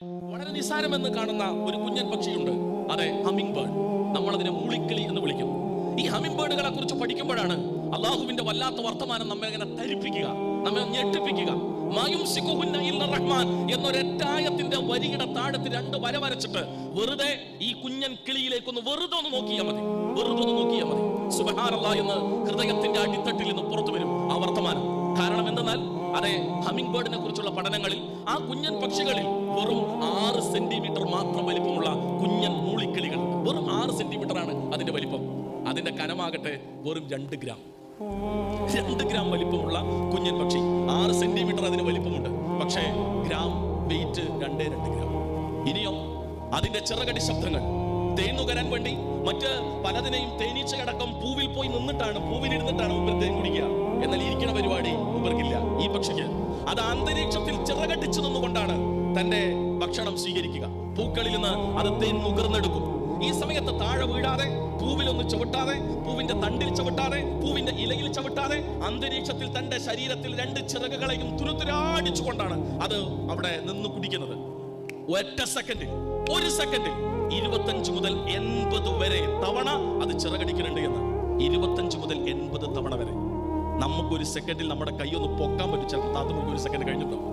വളരെ നിസ്സാരമെന്ന് കാണുന്ന ഒരു കുഞ്ഞൻ പക്ഷിയുണ്ട്. അതെ, ഹമ്മിങ് ബേർഡ്. നമ്മൾ അതിനെ മൂളിക്കിളി എന്ന് വിളിക്കും. ഈ ഹമ്മിങ് ബേർഡുകളെ കുറിച്ച് പഠിക്കുമ്പോഴാണ് അള്ളാഹുവിന്റെ വല്ലാത്ത വർത്തമാനം നമ്മെ അങ്ങനെ ധരിപ്പിക്കുക, നമ്മെ ഞെട്ടിപ്പിക്കുക. റഹ്മാൻ എന്നൊരൊറ്റായത്തിന്റെ വരിയുടെ താഴത്ത് 2 വര വരച്ചിട്ട് വെറുതെ ഈ കുഞ്ഞൻ കിളിയിലേക്കൊന്ന് വെറുതെ ഒന്ന് നോക്കിയാൽ മതി, വെറുതെ ഒന്ന് നോക്കിയാൽ മതി. സുബ്ഹാനല്ലാഹ് എന്ന് ഹൃദയത്തിന്റെ അടിത്തട്ടിൽ നിന്ന് പുറത്തു വരും ആ വർത്തമാനം. കാരണം എന്തെന്നാൽ, അതെ, ഹമ്മിങ് ബേർഡിനെ കുറിച്ചുള്ള പഠനങ്ങളിൽ ആ കുഞ്ഞൻ പക്ഷികളിൽ വെറും 6 സെന്റിമീറ്റർ മാത്രം വലിപ്പമുള്ള കുഞ്ഞൻ മൂളിക്കിളികൾ, വെറും 6 സെന്റിമീറ്റർ ആണ് അതിന്റെ വലിപ്പം. അതിന്റെ കനമാകട്ടെ വെറും 2 ഗ്രാം. 2 ഗ്രാം വലിപ്പമുള്ള കുഞ്ഞൻ പക്ഷി, 6 സെന്റിമീറ്റർ അതിന് വലിപ്പമുണ്ട്. പക്ഷേ ഗ്രാം വെയിറ്റ് 2 ഗ്രാം. ഇനിയോ അതിന്റെ ചിറകടി ശബ്ദങ്ങൾ, തേൻ നുകരാൻ വേണ്ടി മറ്റ് പലതിനെയും തേനീച്ചയടക്കം പൂവിൽ പോയി നിന്നിട്ടാണ്, പൂവിലിരുന്നിട്ടാണ് മുമ്പ് തേൻ കുടിക്കുക. എന്നാൽ ഇരിക്കുന്ന പരിപാടി മുമ്പർക്കില്ല. ഈ പക്ഷിക്ക് അത് അന്തരീക്ഷത്തിൽ ചിറകടിച്ചു നിന്നുകൊണ്ടാണ് തന്റെ ഭക്ഷണം സ്വീകരിക്കുക. പൂക്കളിൽ നിന്ന് അത് തേൻ നുകർന്നെടുക്കും. ഈ സമയത്ത് താഴെ വീഴാതെ, പൂവിലൊന്ന് ചവിട്ടാതെ, പൂവിന്റെ തണ്ടിൽ ചവിട്ടാതെ, പൂവിന്റെ ഇലയിൽ ചവിട്ടാതെ, അന്തരീക്ഷത്തിൽ തന്റെ ശരീരത്തിൽ 2 ചിറകുകളെയും തുരുതുരാടിച്ചുകൊണ്ടാണ് അത് അവിടെ നിന്ന് കുടിക്കുന്നത്. ഒറ്റ സെക്കൻഡിൽ, 1 സെക്കൻഡിൽ 25 മുതൽ 80 വരെ തവണ അത് ചിറകടിക്കുന്നുണ്ട് എന്ന്. 25 മുതൽ 80 തവണ വരെ. നമുക്കൊരു സെക്കൻഡിൽ നമ്മുടെ കൈ ഒന്ന് പൊക്കാൻ പറ്റും. ചിലപ്പോൾ താത്തുമുക്ക് 1 സെക്കൻഡ് കഴിഞ്ഞിട്ടുണ്ടാവും.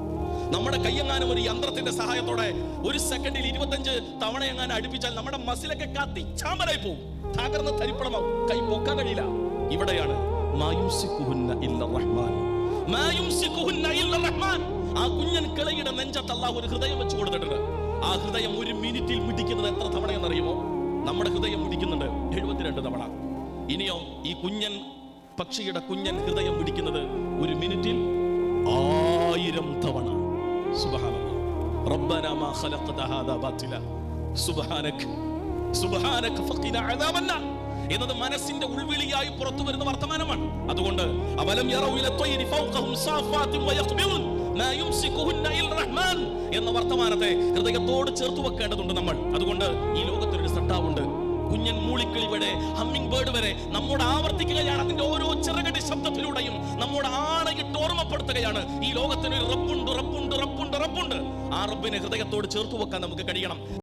നമ്മുടെ കൈയെങ്ങാനും ഒരു യന്ത്രത്തിന്റെ സഹായത്തോടെ 1 സെക്കൻഡിൽ 25 തവണ എങ്ങാനും അടുപ്പിച്ചാൽ നമ്മുടെ മസിലൊക്കെ കത്തി ചാമ്പലായി പോകും, തകർന്ന് തരിപ്പണമാവും, കൈ പൊക്കാൻ കഴിയില്ല. ഇവിടെയാണ് ആ കുഞ്ഞൻ കിളയുടെ നെഞ്ചത്ത് അല്ലാഹു ഒരു ഹൃദയം വെച്ച് കൊടുത്തിട്ടുണ്ട്. ആ ഹൃദയം 1 മിനിറ്റിൽ മിടിക്കുന്നത് എത്ര തവണയെന്നറിയുമോ? നമ്മുടെ ഹൃദയം മിടിക്കുന്നുണ്ട് 72 തവണ. ഇനിയോ ഈ കുഞ്ഞൻ പക്ഷിയുടെ കുഞ്ഞൻ ഹൃദയം പിടിക്കുന്നത് 1 മിനിറ്റിൽ 1000 തവണ. സുബ്ഹാനല്ലാഹ്. റബ്ബനാ മാ ഖലഖത ഹാദാ ബാതില സുബ്ഹാനക സുബ്ഹാനക ഫഖിനാ അദാബന്നാർ എന്നത് മനസ്സിന്റെ ഉൾവിളിയായി പുറത്തു വരുന്ന വർത്തമാനമാണ്. അതുകൊണ്ട് അവലം യറൗ ഇല ത്വയ്രി ഫൗഖഹും സാഫാത്തിൻ വയഖ്ബിറുൻ മാ യുംസികുഹുന്ന ഇൽ റഹ്മാൻ എന്ന വർത്തമാനത്തെ ഹൃദയത്തോട് ചേർത്ത് വെക്കേണ്ടതുണ്ട് നമ്മൾ. അതുകൊണ്ട് ഈ ലോകത്തിലൊരു സട്ടാവുണ്ട്. കുഞ്ഞൻ മൂളിക്കിളി വരെ ഹമ്മിങ് ബേർഡ് വരെ നമ്മോട് ആവർത്തിക്കുകയാണ്. അതിന്റെ ഓരോ ചിറകടി ശബ്ദത്തിലൂടെയും നമ്മോട് ആണയിട്ട് ഓർമ്മപ്പെടുത്തുകയാണ്, ഈ ലോകത്തിന് ഒരു റബ്ബുണ്ട്, റബ്ബുണ്ട്, റബ്ബുണ്ട്, റബ്ബുണ്ട്. ആ റബ്ബിനെ ഹൃദയത്തോട് ചേർത്ത് വെക്കാൻ നമുക്ക് കഴിയണം.